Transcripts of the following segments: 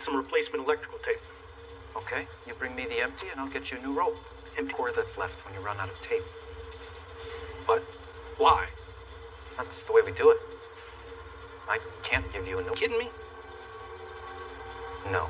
need some replacement electrical tape. Okay, you bring me the empty and I'll get you a new roll. Empty cord that's left when you run out of tape. But why? That's the way we do it. I can't give you a new... Kidding me? No.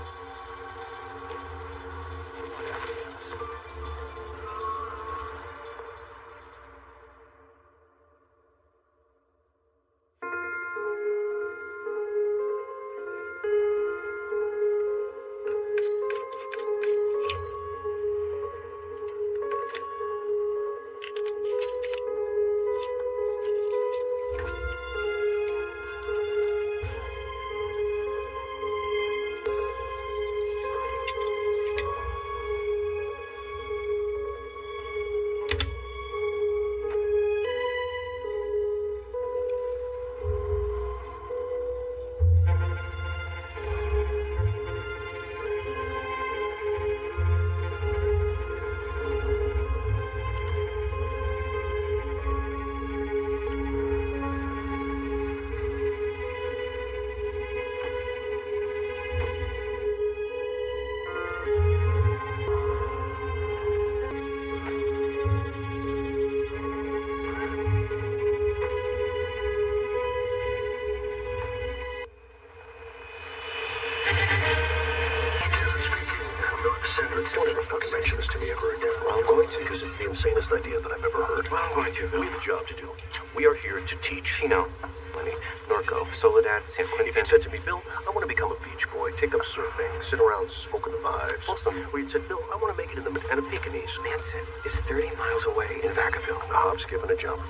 Don't ever fucking mention this to me ever again. Well, I'm going to. Because it's the insanest idea that I've ever heard. Well, I'm going to. We have a job to do. We are here to teach. Chino, Lenny, Norco, Soledad, San If Quentin. you'd said to me, Bill, I want to become a beach boy, take up surfing, sit around smoking the vibes. Awesome. Or you'd said, Bill, I want to make it in the Pekingese. Manson is 30 miles away in Vacaville. Nah, I'm skipping a jump.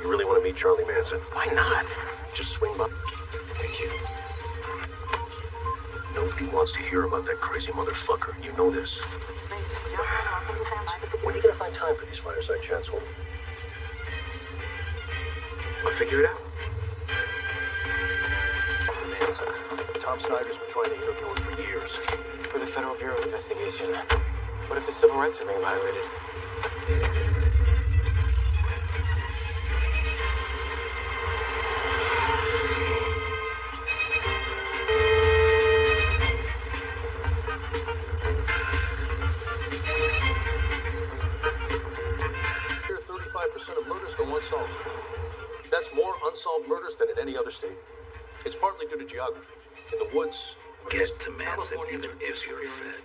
You really want to meet Charlie Manson? Why not? Just swing by. Thank you. Nobody wants to hear about that crazy motherfucker. You know this. When are you going to find time for these fireside chats, Holden? I'll figure it out. Manson. Tom Snyder's been trying to interview him for years. For the Federal Bureau of Investigation. What if his civil rights are being violated? Here, 35% of murders go unsolved. That's more unsolved murders than in any other state. It's partly due to geography. In the woods... Get to Manson even if you're fed.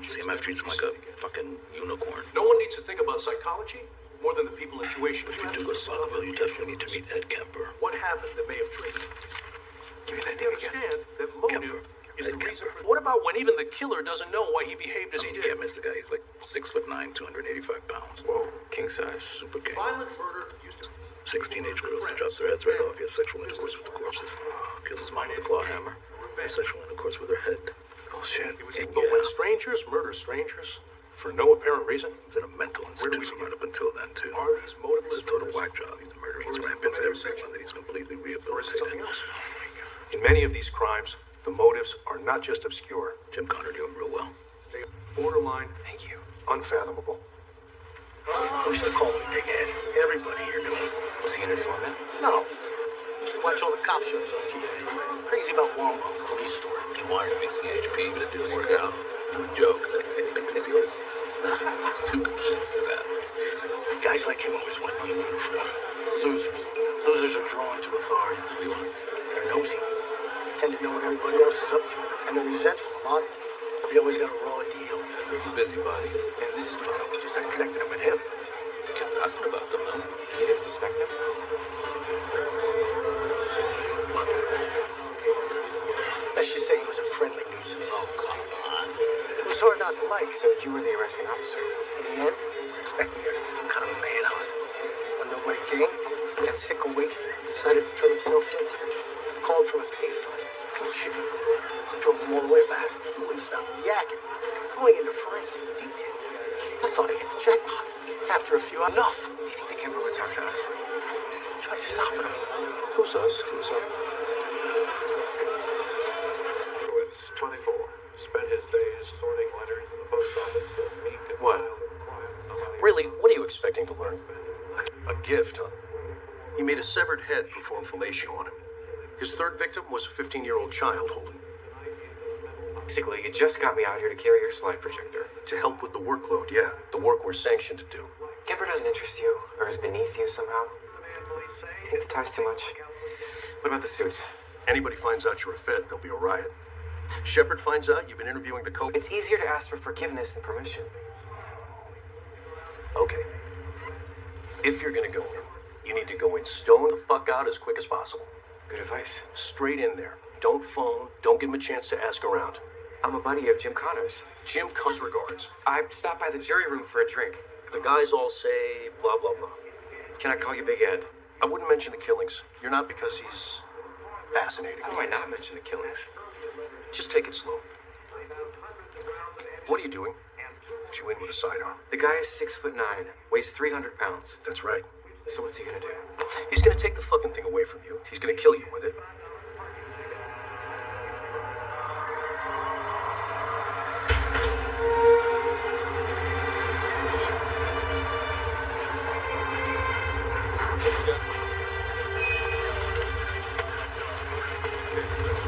CMF treats him like a fucking unicorn. No one needs to think about psychology more than the people in tuition. If you do go to Vacaville, you definitely need to meet Ed Kemper. What happened that may have triggered him? Give me that You name again. understand that motive Kemper. is Ed the reason Kemper. for... What about when even the killer doesn't know why he behaved as he You did? can't miss the guy. He's like 6'9", 285 pounds. Whoa, king size. Super gay. Violent murder used to... 6 teenage girls that drops their heads right off. He has sexual intercourse with the corpses. Kills his mom with a claw hammer. Has sexual intercourse with her head. Bullshit. But when strangers murder strangers for no apparent reason, He's in a mental institution right up until then, too. are these It's motiveless a total murders? whack job. He's murdering his rampants everyone that he's completely Or is it something rehabilitated. else? In many of these crimes, the motives are not just obscure. Jim Connor knew him real well. They are borderline, Thank you. unfathomable. Used to call him Big Ed. Everybody here knew him. Was he an informant? No. Used to watch all the cop shows on TV. Crazy about Wombo, police story. He wanted to be CHP, but it didn't work out. He would joke that they could think he was stupid shit like that. Guys like him always want to be in uniform. Losers. Losers are drawn to authority. They're nosy. They tend to know what everybody else is up to. And they're resentful a lot. They always got a raw deal. He's a busybody. And this is what I'm just had connected him with him. Kept asking about them, though. You didn't suspect him? Let's just say he was a friendly nuisance. Oh, come on. It was hard not to like. So you were the arresting officer? In the end, expecting there to be some kind of manhunt. When nobody came, he got sick of waiting, decided to turn himself in. Called from a payphone. Bullshit. Drove him all the way back. He wouldn't stop yakking. Going into forensic detail. I thought I hit the jackpot. After a few, enough. Do you think the Kemper would talk to us? Try stopping him. Who's us? Who's up? It's 24. Spent his days sorting letters in the post office to meet and What? file the crime. Really, what are you expecting to learn? A gift, huh? He made a severed head perform fellatio on him. His third victim was a 15-year-old child, Holden. Basically, you just got me out here to carry your slide projector. To help with the workload, yeah. The work we're sanctioned to do. Kemper doesn't interest you, or is beneath you somehow? You think the tie's too much? What about the suits? Anybody finds out you're a Fed, there'll be a riot. Shepard finds out you've been interviewing the co- It's easier to ask for forgiveness than permission. Okay. If you're gonna go in, you need to go in stone the fuck out as quick as possible. Good advice. Straight in there. Don't phone. Don't give him a chance to ask around. I'm a buddy of Jim Connor's. Jim comes regards. I stopped by the jury room for a drink. The guys all say blah, blah, blah. Can I call you Big Ed? I wouldn't mention the killings. You're not because he's fascinating. How do I not mention the killings? Just take it slow. What are you doing? Put you in with a sidearm. The guy is 6'9", weighs 300 pounds. That's right. So what's he gonna do? He's gonna take the fucking thing away from you. He's gonna kill you with it.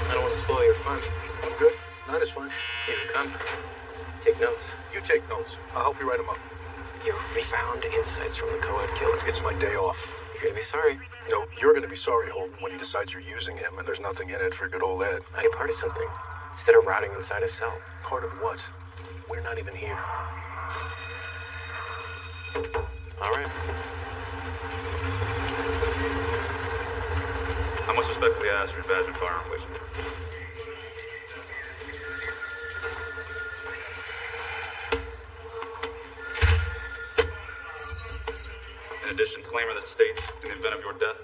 I don't want to spoil your fun. I'm good. Night is fine. You can come. Take notes. You take notes. I'll help you write them up. You found insights from the co-ed killer. It's my day off. You're gonna be sorry. No, you're gonna be sorry, Holden, when he decides you're using him and there's nothing in it for good old Ed. I get part of something, instead of rotting inside a cell. Part of what? We're not even here. All right. I must respectfully ask for your badge and firearm, please. In addition, disclaimer that states, in the event of your death,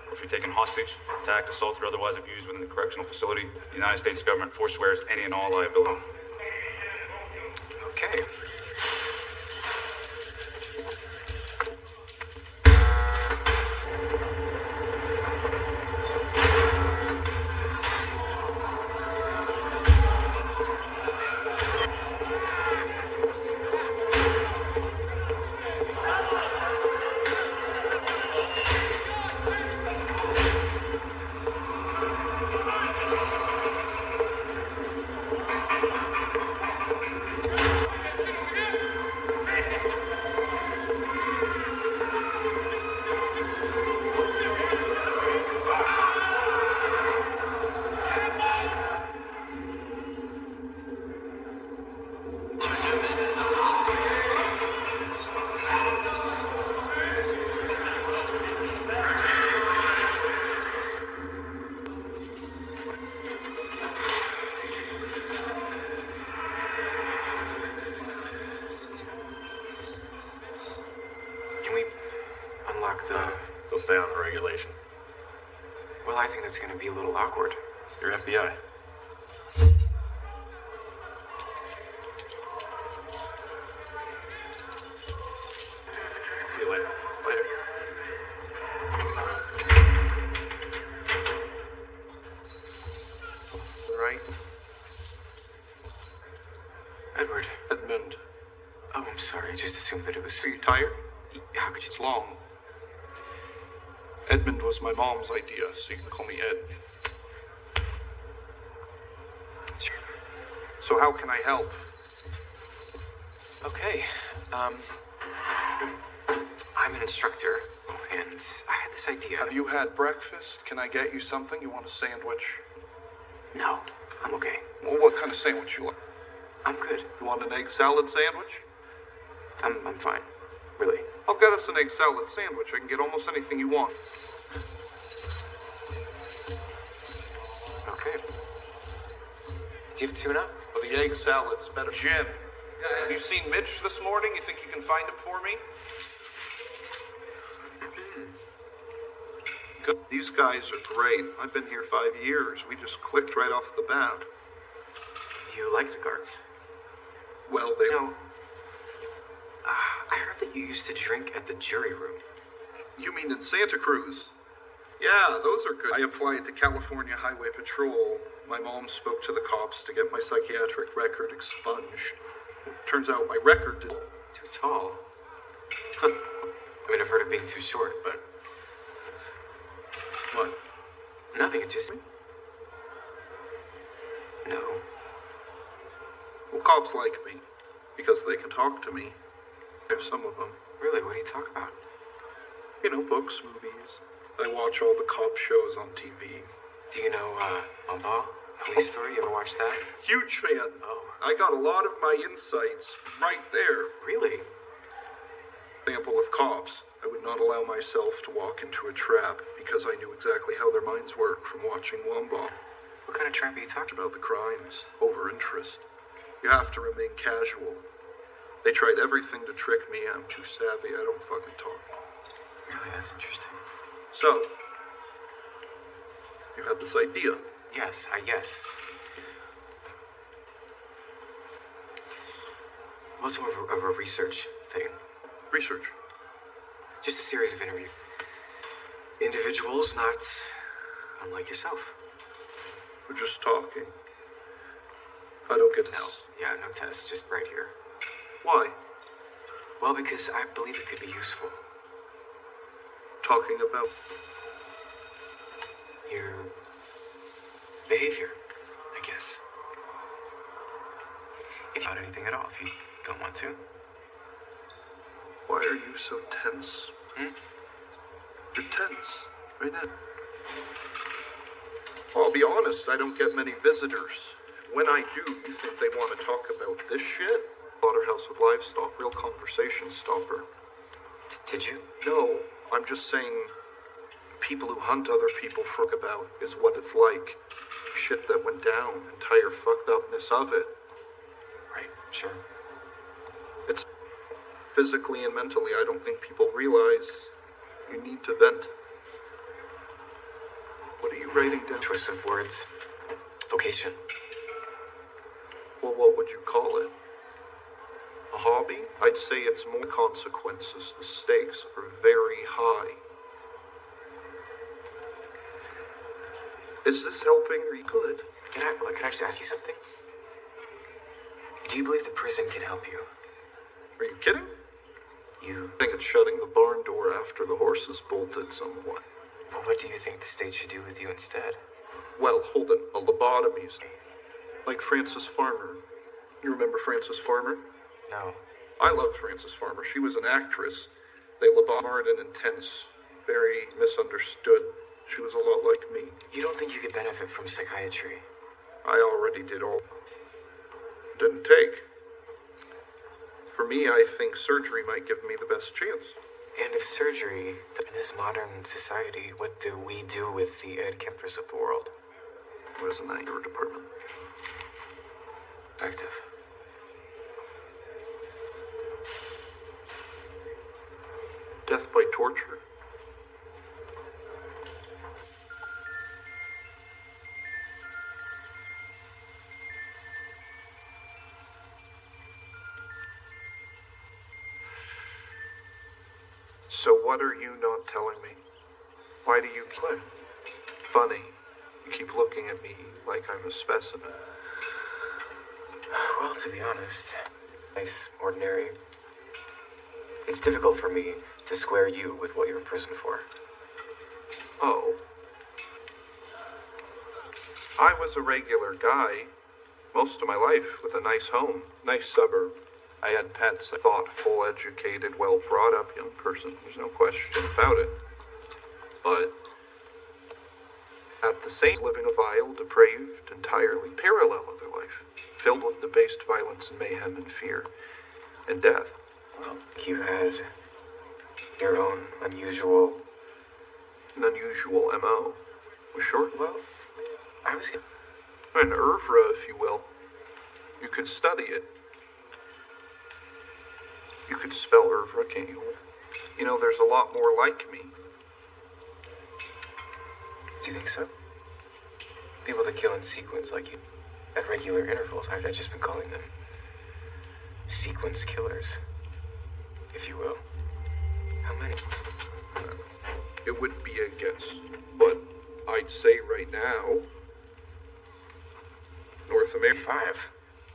or if you're taken hostage, attacked, assaulted, or otherwise abused within the correctional facility, the United States government forswears any and all liability. Okay. Can we unlock the... They'll stay on the regulation. Well, I think that's gonna be a little awkward. You're FBI. See you later. Later. Right? Edward. Edmund. Oh, I'm sorry. I just assumed that it was... Are you tired? How could you... It's long. Edmund was my mom's idea, so you can call me Ed. Sure. So how can I help? Okay. I'm an instructor, and I had this idea. Have you had breakfast? Can I get you something? You want a sandwich? No, I'm okay. Well, what kind of sandwich you like? I'm good. You want an egg salad sandwich? I'm fine. Really. I'll get us an egg salad sandwich. I can get almost anything you want. Okay. Do you have tuna? Well, the egg salad's better. Jim, have you seen Mitch this morning? You think you can find him for me? Good. These guys are great. I've been here 5 years. We just clicked right off the bat. You like the guards? Well, they... No. I heard that you used to drink at the jury room. You mean in Santa Cruz? Yeah, those are good. I applied to California Highway Patrol. My mom spoke to the cops to get my psychiatric record expunged. Turns out my record did... Too tall. I mean, I've heard of being too short, but... What? Nothing, it just... No. Well, cops like me because they can talk to me. There's some of them. Really? What do you talk about? You know, books, movies. I watch all the cop shows on TV. Do you know, Umball? Police Story? You ever watch that? Huge fan. Oh. I got a lot of my insights right there. Really? Example with cops. I would not allow myself to walk into a trap because I knew exactly how their minds work from watching Womball. What kind of trap are you talking about? About the crimes, over interest. You have to remain casual. They tried everything to trick me. I'm too savvy. I don't fucking talk. Really? That's interesting. So, you had this idea. Yes. What's more of a research thing? Research. Just a series of interviews. Individuals not unlike yourself. We're just talking. I don't get No. Yeah, no tests. Just right here. Why? Well, because I believe it could be useful. Talking about Your behavior, I guess. If you want anything at all, if you don't want to. why are you so tense? You're tense right now. Well, I'll be honest, I don't get many visitors. When I do, you think they want to talk about this shit? Slaughterhouse with livestock, real conversation stopper. Did you? No, I'm just saying people who hunt other people fork about is what it's like. Shit that went down, entire fucked upness of it. Right, sure. It's physically and mentally, I don't think people realize you need to vent. What are you writing down? Choice of words. Vocation. Well, what would you call it? A hobby? I'd say it's more consequences. The stakes are very high. Is this helping? Are you good? Can I just ask you something? Do you believe the prison can help you? Are you kidding? You... I think it's shutting the barn door after the horses bolted somewhat. But what do you think the state should do with you instead? Well, hold it. A lobotomy's like Frances Farmer. You remember Frances Farmer? No. I loved Frances Farmer. She was an actress. They lobotomed and intense, very misunderstood. She was a lot like me. You don't think you could benefit from psychiatry? I already did all. Didn't take. For me, I think surgery might give me the best chance. And if surgery, in this modern society, what do we do with the Ed Kempers of the world? Wasn't that your department? Effective. Death by torture. So what are you not telling me? Why do you keep... Funny. You keep looking at me like I'm a specimen. Well, to be honest, nice, ordinary. It's difficult for me to square you with what you're in prison for. Oh. I was a regular guy most of my life with a nice home, nice suburb. I had pets, a thoughtful, educated, well-brought-up young person. There's no question about it. But at the same time, living a vile, depraved, entirely parallel other life, filled with debased violence and mayhem and fear and death. Well, you had your own unusual... An unusual M.O. Was short? Well, I was... An oeuvre, if you will. You could study it. You could spell oeuvre, can't you? You know, there's a lot more like me. Do you think so? People that kill in sequence like you, at regular intervals, I've just been calling them sequence killers, if you will. How many? It would be a guess, but I'd say right now, North America. 5.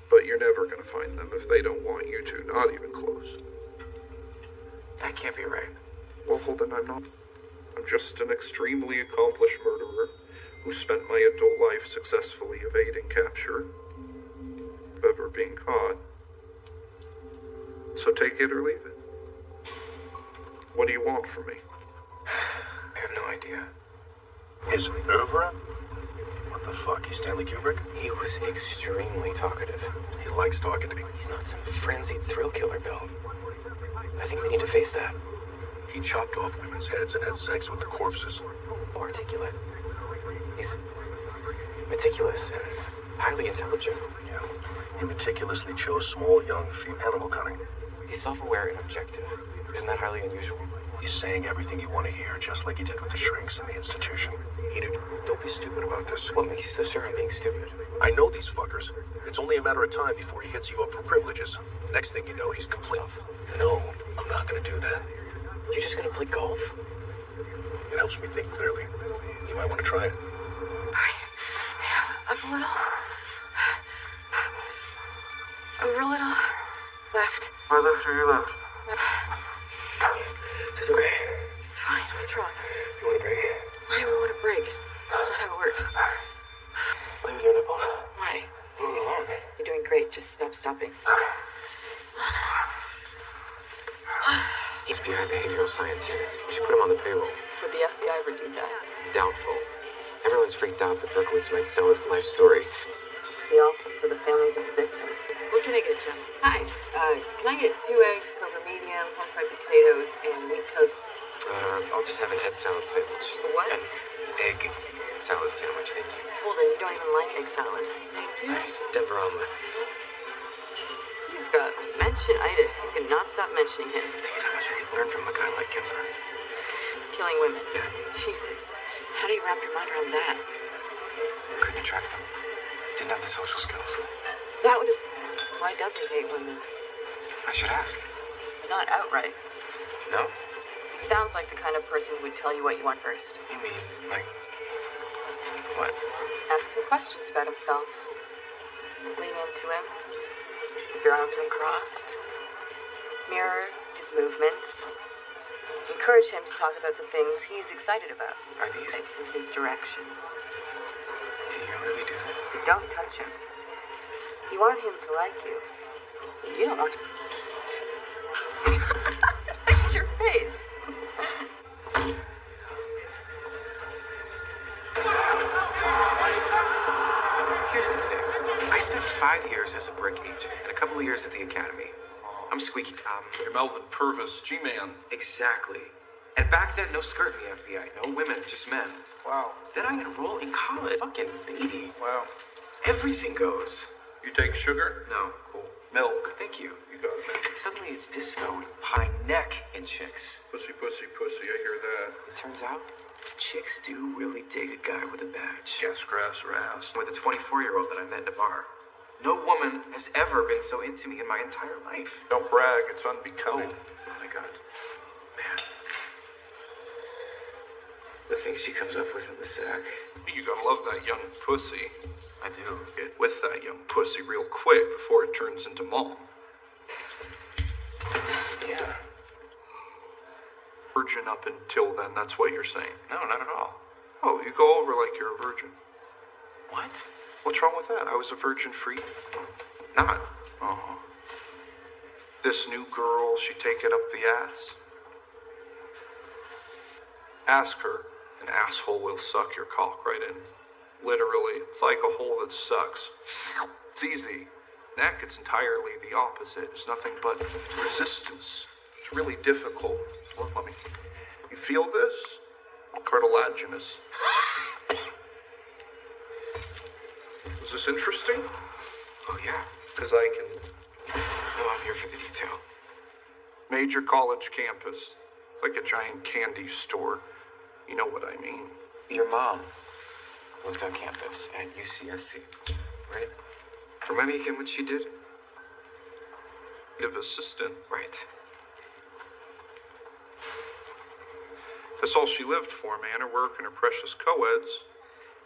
But you're never going to find them if they don't want you to, not even close. That can't be right. Well, hold on, I'm not. I'm just an extremely accomplished murderer who spent my adult life successfully evading capture. I've ever being caught. So take it or leave it. What do you want from me? I have no idea. His oeuvre? What the fuck, he's Stanley Kubrick? He was extremely talkative. He likes talking to me. He's not some frenzied thrill killer, Bill. I think we need to face that. He chopped off women's heads and had sex with their corpses. Articulate. He's meticulous and highly intelligent. Yeah. He meticulously chose small, young, animal cunning. He's self-aware and objective. Isn't that highly unusual? He's saying everything you want to hear, just like he did with the shrinks in the institution. He knew, don't be stupid about this. What makes you so sure I'm being stupid? I know these fuckers. It's only a matter of time before he hits you up for privileges. Next thing you know, he's complete. No, I'm not gonna do that. You're just gonna play golf? It helps me think clearly. You might want to try it. I'm a little left. My left or your left? It's okay. It's fine. What's wrong? You want a break? Why do we want to break? That's not how it works. Play with your nipples? Why? Leave me alone. You're doing great. Just stop stopping. FBI behavioral science unit. We should put him on the payroll. Would the FBI ever do that? Doubtful. Everyone's freaked out that Berkowitz might sell his life story. Be awful for the families of the victims. What can I get, Jim? Hi. Can I get 2 eggs over medium, home fried potatoes, and wheat toast? I'll just have an egg salad sandwich. What? An egg salad sandwich, thank you. Hold on, you don't even like egg salad. Thank you. Denver omelet. You've got mention-itis. You cannot stop mentioning him. Think of how much we could learn from a guy like him. Killing women. Yeah. Jesus. How do you wrap your mind around that? Couldn't attract them. Didn't have the social skills. That would. Why does he hate women? I should ask. Not outright. No? He sounds like the kind of person who would tell you what you want first. You mean, like, what? Ask him questions about himself. Lean into him. Keep your arms uncrossed. Mirror his movements. Encourage him to talk about the things he's excited about. Are these? It's in his direction. Do you really do that? But don't touch him. You want him to like you. You don't want to. Look at your face. Here's the thing. I spent 5 years as a brick agent and a couple of years at the academy. I'm squeaky. You're Melvin Purvis, G-Man. Exactly. And back then, no skirt in the FBI. No women, just men. Wow. Then I enroll in college. Fucking baby. Wow. Everything goes. You take sugar? No. Cool. Milk. Thank you. You got it, man. Suddenly it's disco and pie neck in chicks. Pussy, pussy, pussy, I hear that. It turns out, chicks do really dig a guy with a badge. Gas, grass, or ass. With a 24-year-old that I met in a bar. No woman has ever been so into me in my entire life. Don't brag, it's unbecoming. Oh my God. Man. The things she comes up with in the sack. You gotta love that young pussy. I do. Get with that young pussy real quick before it turns into mom. Yeah. Virgin up until then, that's what you're saying. No, not at all. Oh, you go over like you're a virgin. What? What's wrong with that? I was a virgin free. Not. Oh. This new girl, she take it up the ass. Ask her, an asshole will suck your cock right in. Literally, it's like a hole that sucks. It's easy. Neck, it's entirely the opposite. It's nothing but resistance. It's really difficult. Look, let me. You feel this? Cartilaginous. Is this interesting? Oh, yeah. Because I can. No, I'm here for the detail. Major college campus. It's like a giant candy store. You know what I mean. Your mom worked on campus at UCSC, right? Remind me again what she did? Live assistant. Right. That's all she lived for, man. Her work and her precious co-eds.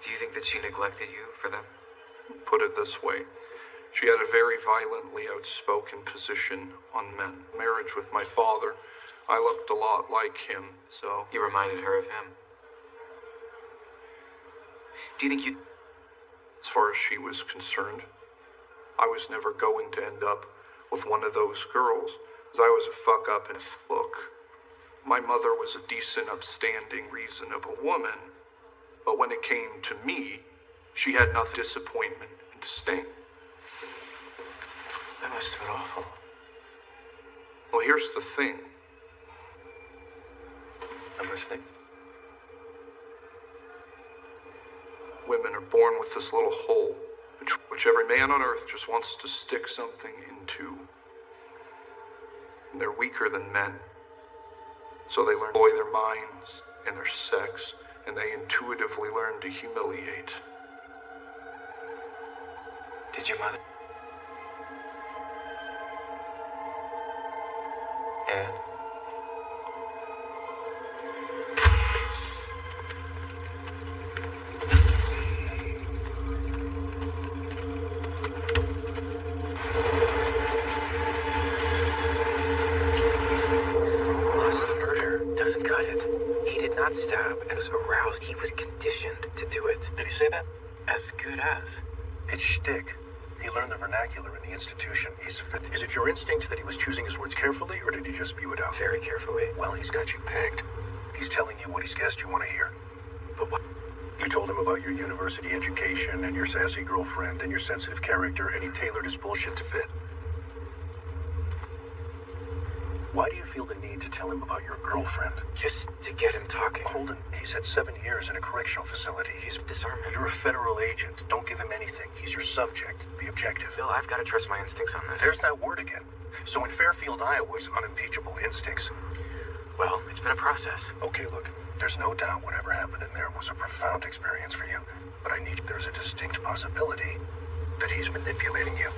Do you think that she neglected you for them? Put it this way. She had a very violently outspoken position on men. Marriage with my father. I looked a lot like him, so... You reminded her of him? Do you think you... As far as she was concerned. I was never going to end up with one of those girls, as I was a fuck up and look. My mother was a decent, upstanding, reasonable woman, but when it came to me, she had nothing but disappointment and disdain. That must have been awful. Well, here's the thing. I'm listening. Women are born with this little hole, which every man on earth just wants to stick something into. And they're weaker than men. So they learn to employ their minds and their sex, and they intuitively learn to humiliate. Did your mother? Anne? Not stab and was aroused. He was conditioned to do it. Did he say that? As good as. It's shtick. He learned the vernacular in the institution. Is it your instinct that he was choosing his words carefully, or did he just spew it out? Very carefully. Well, he's got you pegged. He's telling you what he's guessed you want to hear. But what? You told him about your university education and your sassy girlfriend and your sensitive character, and he tailored his bullshit to fit. Why do you feel the need to tell him about your girlfriend? Just to get him talking. Holden, he's had 7 years in a correctional facility. He's disarmament. You're a federal agent. Don't give him anything. He's your subject. Be objective. Phil, I've got to trust my instincts on this. There's that word again. So in Fairfield, Iowa's unimpeachable instincts. Well, it's been a process. Okay, look. There's no doubt whatever happened in there was a profound experience for you. But there's a distinct possibility that he's manipulating you.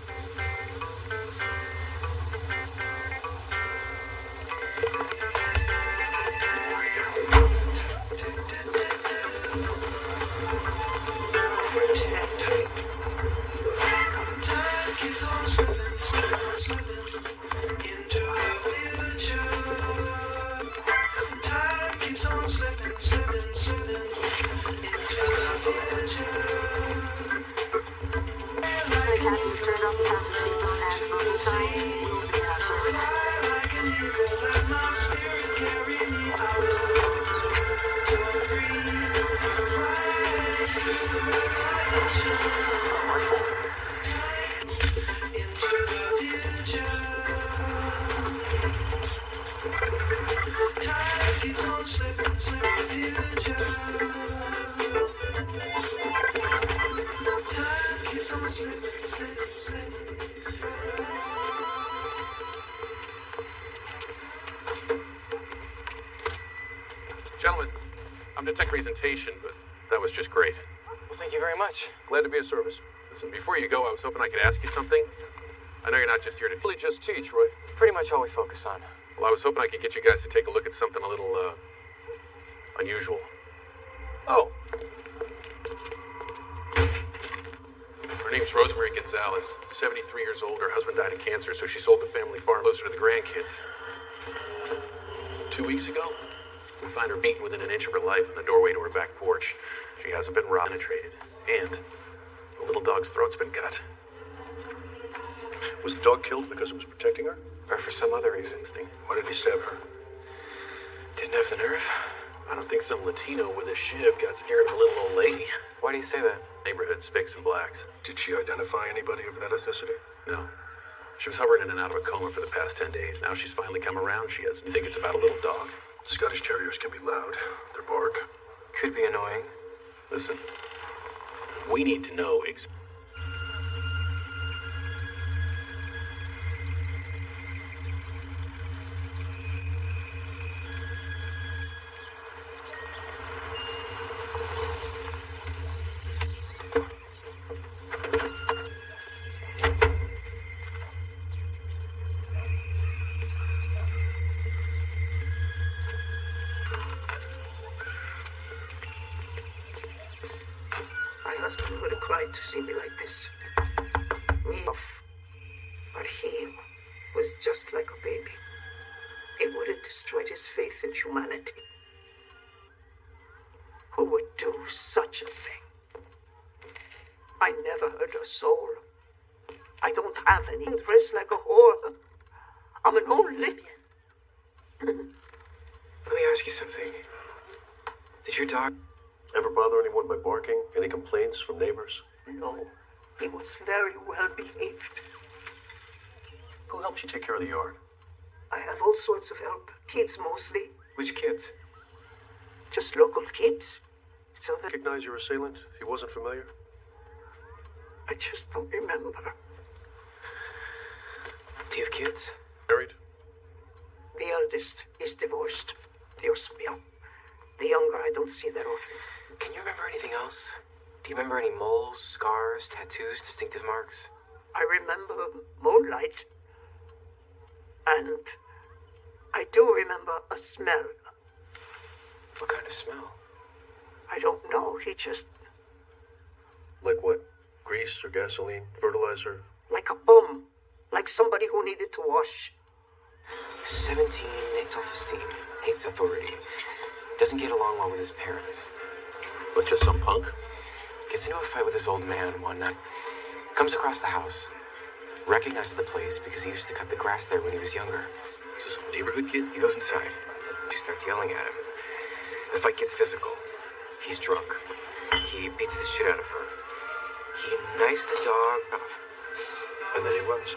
Gentlemen, I'm to tech presentation, but that was just great. Well, thank you very much. Glad to be of service. Listen, before you go, I was hoping I could ask you something. I know you're not just here to... Really just teach, Roy. Pretty much all we focus on. Well, I was hoping I could get you guys to take a look at something a little, unusual. Oh. Her name's Rosemary Gonzalez, 73 years old. Her husband died of cancer, so she sold the family farm closer to the grandkids. 2 weeks ago, we find her beaten within an inch of her life in the doorway to her back porch. She hasn't been penetrated, and the little dog's throat's been cut. Was the dog killed because it was protecting her? Or for some other reason. Why did he stab her? Didn't have the nerve. I don't think some Latino with a shiv got scared of a little old lady. Why do you say that? Neighborhood spics and blacks. Did she identify anybody of that ethnicity? No. She was hovering in and out of a coma for the past 10 days. Now she's finally come around. She has. You think it's about a little dog? Scottish Terriers can be loud. Their bark. Could be annoying. Listen, we need to know exactly. My husband would have cried to see me like this. Me off. But he was just like a baby. It would have destroyed his faith in humanity. Who would do such a thing? I never hurt a soul. I I don't have any. I'm dressed like a whore. I'm an old lady. Let me ask you something. Did your dog Ever bother anyone by barking? Any complaints from neighbors? No, he was very well behaved. Who helps you take care of the yard? I have all sorts of help. Kids mostly. Which kids? Just local kids. So that Recognize your assailant? He wasn't familiar? I just don't remember. Do you have kids? Married? The eldest is divorced. Dios mío. The younger I don't see that often. Can you remember anything else? Do you remember any moles, scars, tattoos, distinctive marks? I remember moonlight. And I do remember a smell. What kind of smell? I don't know. He just, Like what? Grease or gasoline? Fertilizer? like a bum. Like somebody who needed to wash. 17, self-esteem, hates authority, doesn't get along well with his parents. But just some punk? Gets into a fight with his old man one night. Comes across the house. Recognizes the place because he used to cut the grass there when he was younger. Is this some neighborhood kid? He goes inside. She starts yelling at him. The fight gets physical. He's drunk. He beats the shit out of her. He knifes the dog off. And then he runs.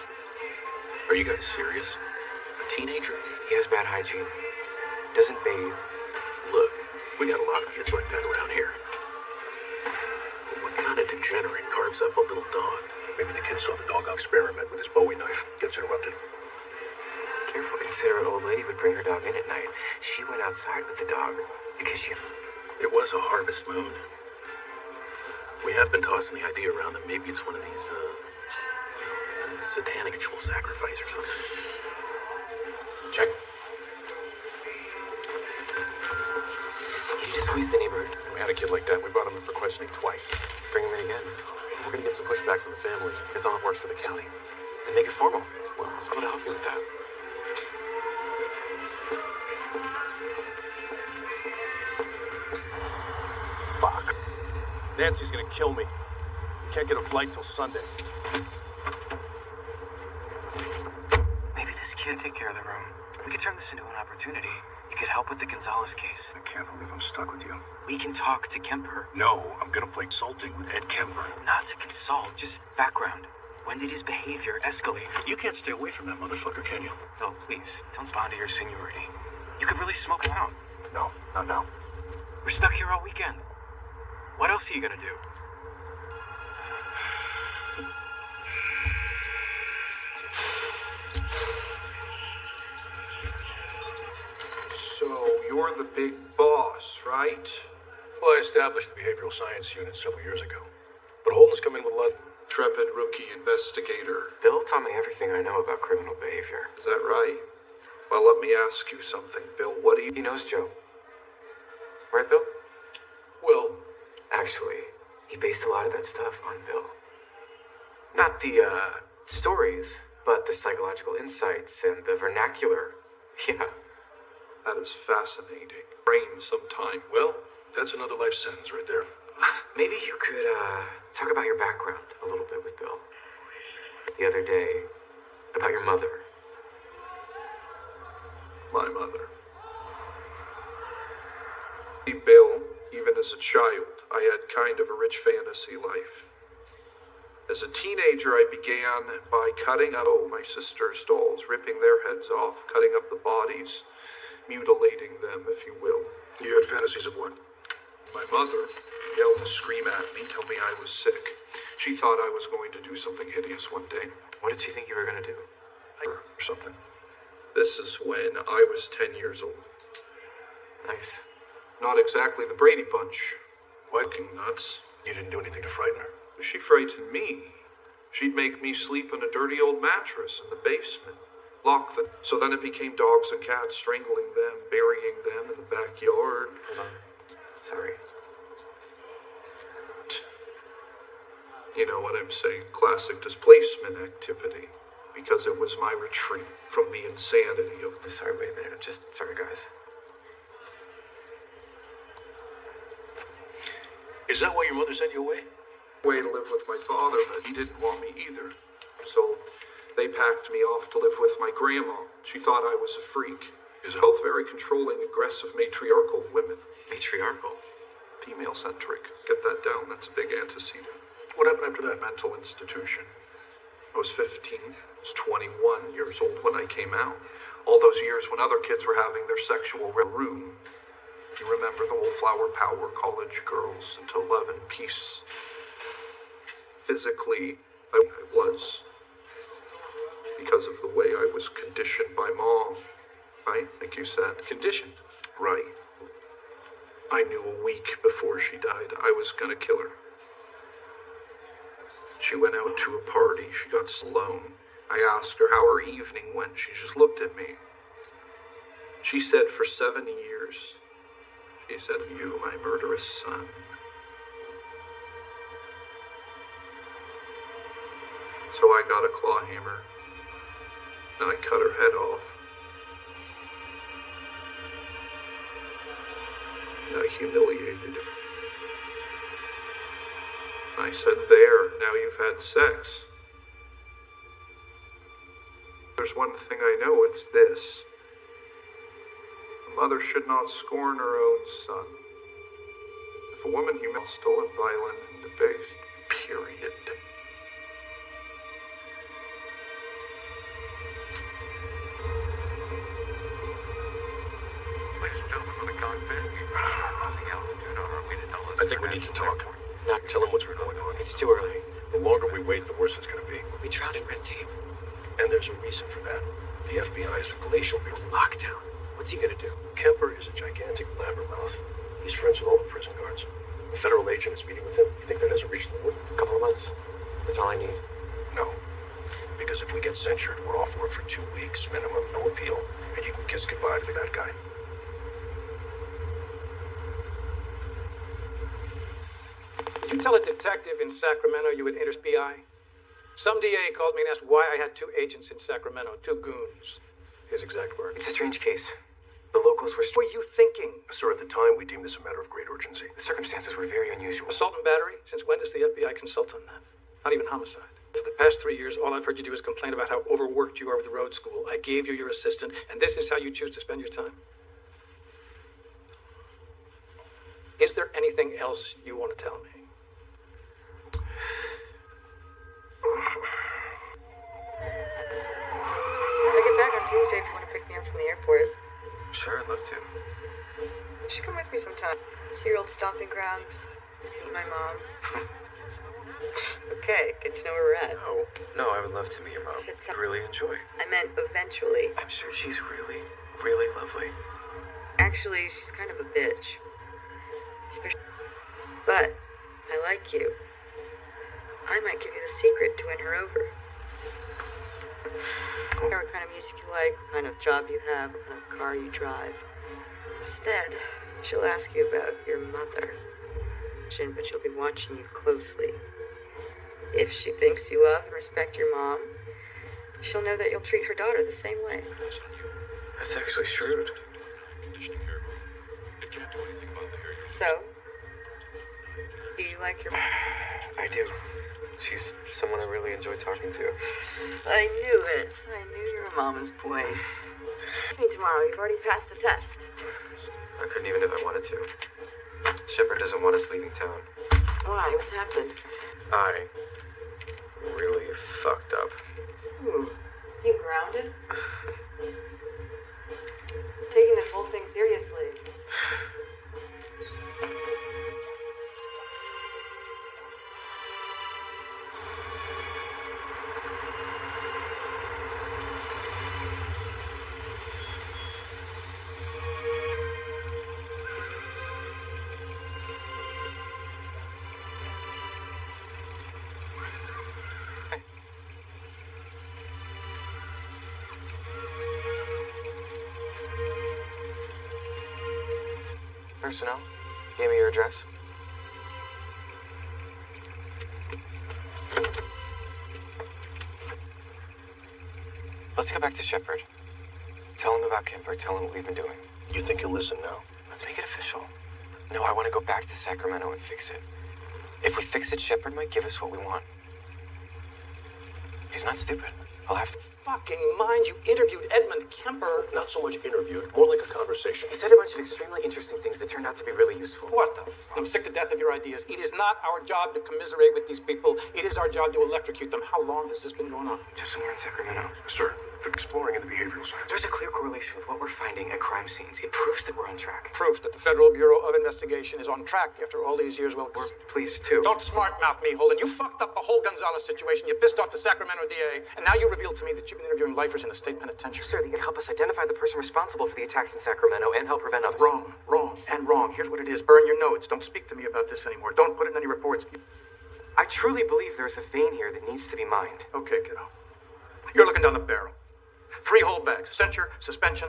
Are you guys serious? A teenager? He has bad hygiene. Doesn't bathe. Look, we got a lot of kids like that around here. But what kind of degenerate carves up a little dog? Maybe the kid saw the dog experiment with his Bowie knife. Gets interrupted. Careful, considerate old lady would bring her dog in at night. She went outside with the dog because she... It was a harvest moon. We have been tossing the idea around that maybe it's one of these, satanic ritual sacrifice or something. Check. You just squeeze the neighborhood. We had a kid like that. We brought him in for questioning twice. Bring him in again. We're gonna get some pushback from the family. His aunt works for the county. Then make it formal. Well, I'm gonna help you with that. Fuck. Nancy's gonna kill me. We can't get a flight till Sunday. Maybe this kid take care of the room. We could turn this into an opportunity. You could help with the Gonzalez case. I can't believe I'm stuck with you. We can talk to Kemper. No, I'm gonna play consulting with Ed Kemper. Not to consult, just background. When did his behavior escalate? You can't stay away from that motherfucker, can you? No, please, don't respond to your seniority. You could really smoke him out. No, not now. We're stuck here all weekend. What else are you gonna do? So, you're the big boss, right? Well, I established the behavioral science unit several years ago. But Holden's come in with a lot. Intrepid rookie investigator. Bill taught me everything I know about criminal behavior. Is that right? Well, let me ask you something, Bill. What do you... He knows Joe. Right, Bill? Well, Actually, he based a lot of that stuff on Bill. Not the, stories, but the psychological insights and the vernacular. Yeah. That is fascinating. Brain sometime. well, that's another life sentence right there. Maybe you could, talk about your background a little bit with Bill. The other day, about your mother. My mother. See, Bill, even as a child, I had kind of a rich fantasy life. As a teenager, I began by cutting up my sister's dolls, ripping their heads off, cutting up the bodies, mutilating them, if you will. You had fantasies of what? My mother yelled and screamed at me, tell me I was sick. She thought I was going to do something hideous one day. What did she think you were gonna do? Or something. This is when I was 10 years old. Nice. Not exactly the Brady Bunch. What? Fucking nuts. You didn't do anything to frighten her. She frightened me. She'd make me sleep on a dirty old mattress in the basement. Lock the... So then it became dogs and cats, strangling them, burying them in the backyard. Hold on. Sorry. You know what I'm saying? Classic displacement activity. Because it was my retreat from the insanity of the... Sorry, wait a minute. I'm just... Sorry, guys. Is that why your mother sent you away? Way to live with my father, but he didn't want me either. So packed me off to live with my grandma. She thought I was a freak. Is both very controlling, aggressive, matriarchal women. Matriarchal? Female-centric. Get that down, that's a big antecedent. What happened after that? Mental institution. I was 15. I was 21 years old when I came out. All those years when other kids were having their sexual room. You remember the whole flower power, college girls into love and peace. Physically, I was. Because of the way I was conditioned by Mom. Right? Like you said. Conditioned? Right. I knew a week before she died I was gonna kill her. She went out to a party. She got alone. I asked her how her evening went. She just looked at me. She said, for 7 years, she said, you, my murderous son. So I got a claw hammer, and I cut her head off. And I humiliated her. I said, there, now you've had sex. There's one thing I know, it's this. A mother should not scorn her own son. If a woman humiliates, stolen, violent, and debased, period. Ladies and gentlemen, for the cockpit, the altitude on our way to Dallas. I think we need to talk. Tell him what's going on. It's too early. The longer we wait, the worse it's going to be. We drowned in red tape. And there's a reason for that. The FBI is a glacial bureau. Lockdown. What's he gonna do? Kemper is a gigantic blabbermouth. He's friends with all the prison guards. A federal agent is meeting with him. You think that hasn't reached the wood? A couple of months. That's all I need. No. Because if we get censured, we're off work for 2 weeks, minimum, no appeal. And you can kiss goodbye to that guy. Did you tell a detective in Sacramento you would enter FBI? Some DA called me and asked why I had 2 agents in Sacramento, 2 goons. His exact words. It's a strange case. The locals were... What were you thinking? Sir, at the time, we deemed this a matter of great urgency. The circumstances were very unusual. Assault and battery? Since when does the FBI consult on that? Not even homicide. For the past 3 years, all I've heard you do is complain about how overworked you are with the road school. I gave you your assistant, and this is how you choose to spend your time. Is there anything else you want to tell me? I'll get back on Tuesday if you want to pick me up from the airport. Sure, I'd love to. You should come with me sometime. See your old stomping grounds. Meet my mom. Okay, good to know where we're at. No, I would love to meet your mom. Said some- I really enjoy. I meant eventually. I'm sure she's really, really lovely. Actually, she's kind of a bitch. But I like you. I might give you the secret to win her over. I don't care what kind of music you like, what kind of job you have, what kind of car you drive. Instead, she'll ask you about your mother. But she'll be watching you closely. If she thinks you love and respect your mom, she'll know that you'll treat her daughter the same way. That's actually shrewd. So, do you like your mom? I do. She's someone I really enjoy talking to. I knew it. I knew you were a mama's boy. Me tomorrow. You've already passed the test. I couldn't even if I wanted to. Shepard doesn't want us leaving town. Why? What's happened? I really fucked up. You grounded? Taking this whole thing seriously. Personnel, gave me your address. Let's go back to Shepard. Tell him about Kemper. Tell him what we've been doing. You think he'll listen now? Let's make it official. No, I want to go back to Sacramento and fix it. If we fix it, Shepard might give us what we want. He's not stupid. I'll have to. Fucking mind, you interviewed Edmund Kemper. Not so much interviewed, more like a conversation. He said a bunch of extremely interesting things that turned out to be really useful. What the fuck? I'm sick to death of your ideas. It is not our job to commiserate with these people. It is our job to electrocute them. How long has this been going on? Just when we're in Sacramento. Sir, the exploring in the behavioral science. There's a clear correlation with what we're finding at crime scenes. It proves that we're on track. Proof that the Federal Bureau of Investigation is on track after all these years. Well, We're pleased too. don't smart mouth me, Holden. You fucked up the whole Gonzalez situation. You pissed off the Sacramento DA, and now you revealed to me that you've been interviewing lifers in the state penitentiary. Sir, they can help us identify the person responsible for the attacks in Sacramento and help prevent others. Wrong, and wrong. Here's what it is. Burn your notes. Don't speak to me about this anymore. Don't put it in any reports. I truly believe there's a vein here that needs to be mined. Okay, kiddo. You're looking down the barrel. 3 holdbacks. Censure, suspension.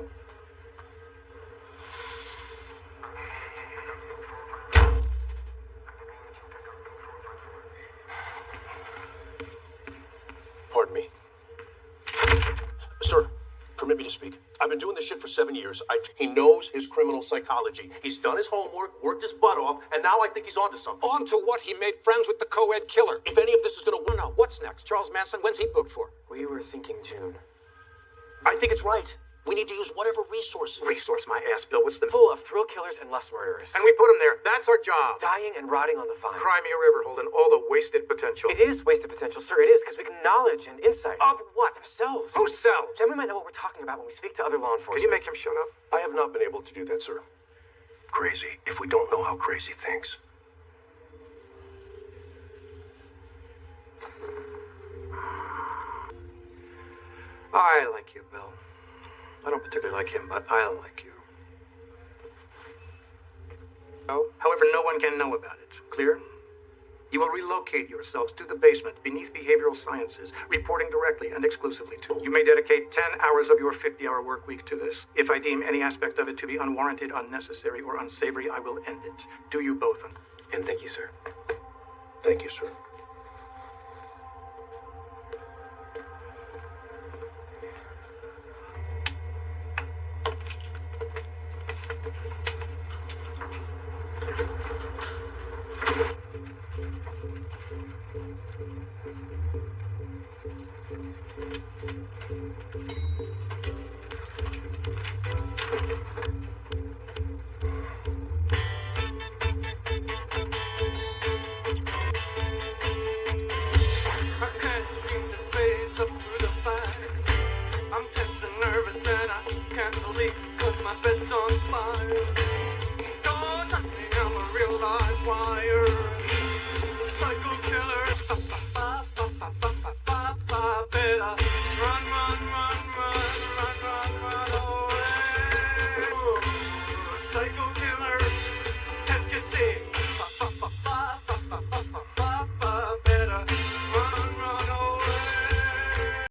Pardon me. Sir, permit me to speak. I've been doing this shit for 7 years. He knows his criminal psychology. He's done his homework, worked his butt off, and now I think he's onto something. On to what? He made friends with the co-ed killer. If any of this is gonna win, No, what's next? Charles Manson? When's he booked for? We were thinking June. I think it's right. We need to use whatever resources. Resource my ass, Bill. What's the... Full of thrill killers and lust murderers. And we put him there. That's our job. Dying and rotting on the vine. Crimea River, Holden. All the wasted potential. It is wasted potential, sir. It is, because we can knowledge and insight. Of what? Themselves. Who sells? Then we might know what we're talking about when we speak to other law enforcement. Could you make him shut up? I have not been able to do that, sir. Crazy, if we don't know how crazy thinks. I like you, Bill. I don't particularly like him, but I like you. Oh, however, no one can know about it. Clear? You will relocate yourselves to the basement beneath behavioral sciences, reporting directly and exclusively to. You may dedicate 10 hours of your 50-hour work week to this. If I deem any aspect of it to be unwarranted, unnecessary, or unsavory, I will end it. Do you both? And thank you, sir. Thank you, sir. I can't seem to face up to the facts. I'm tense and nervous and I can't sleep cause my bed's on fire. Don't touch me, I'm a real live wire.